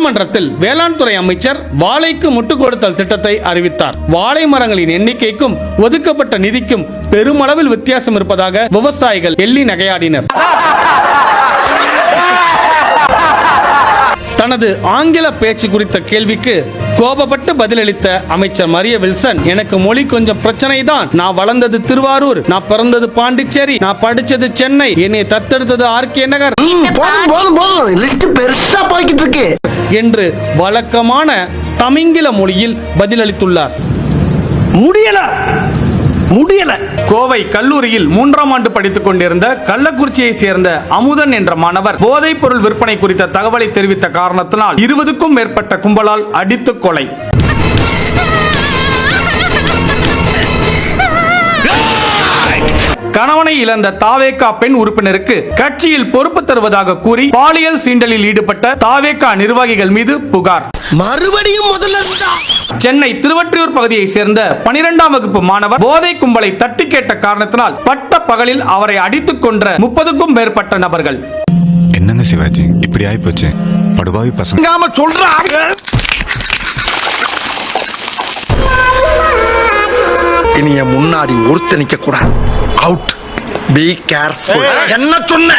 சட்டமன்றத்தில் வேளாண் துறை அமைச்சர் வாழைக்கு முட்டு கொடுத்தல் திட்டத்தை அறிவித்தார். வாழை மரங்களின் எண்ணிக்கைக்கும் ஒதுக்கப்பட்ட நிதிக்கும் பெருமளவில் வித்தியாசம் இருப்பதாக விவசாயிகள் எள்ளி நகையாடினர். தனது ஆங்கில பேச்சு குறித்த கேள்விக்கு கோபப்பட்டு பதிலளித்த அமைச்சர் மரிய வில்சன், எனக்கு மொழி கொஞ்சம் பிரச்சனை தான். நான் வளர்ந்தது திருவாரூர், நான் பிறந்தது பாண்டிச்சேரி, நான் படிச்சது சென்னை, என்னை தத்தெடுத்தது ஆர்கே நகர் என்று வழக்கமான தமிங்கில மொழியில் பதிலளித்துள்ளார். முடியல. கோவை கல்லூரியில் 3ஆம் ஆண்டு படித்துக் கொண்டிருந்த கள்ளக்குறிச்சியை சேர்ந்த அமுதன் என்ற மாணவர் போதைப் பொருள் விற்பனை குறித்த தகவலை தெரிவித்த காரணத்தினால் 20க்கும் மேற்பட்ட கும்பலால் அடித்து கொலை. கணவனை இழந்த தாவேகா பெண் உறுப்பினருக்கு கட்சியில் பொறுப்பு தருவதாக கூறி பாலியல் சீண்டலில் ஈடுபட்ட தாவேகா நிர்வாகிகள் மீது புகார். மறுபடியும் முதல்ல சென்னை திருவொற்றியூர் பகுதியை சேர்ந்த 12ஆம் வகுப்பு மாணவர் போதை கும்பலை தட்டி கேட்ட காரணத்தினால் பட்ட பகலில் அவரை அடித்துக் கொன்ற 30க்கும் மேற்பட்ட நபர்கள். என்னங்க சிவாஜி இப்படி ஆயி போச்சு? படுபாவி பசங்க சொல்றாங்க. இனிய முன்னாடி ஒருத்த நிக்க கூடாது. அவுட். Be careful. என்ன சொன்ன?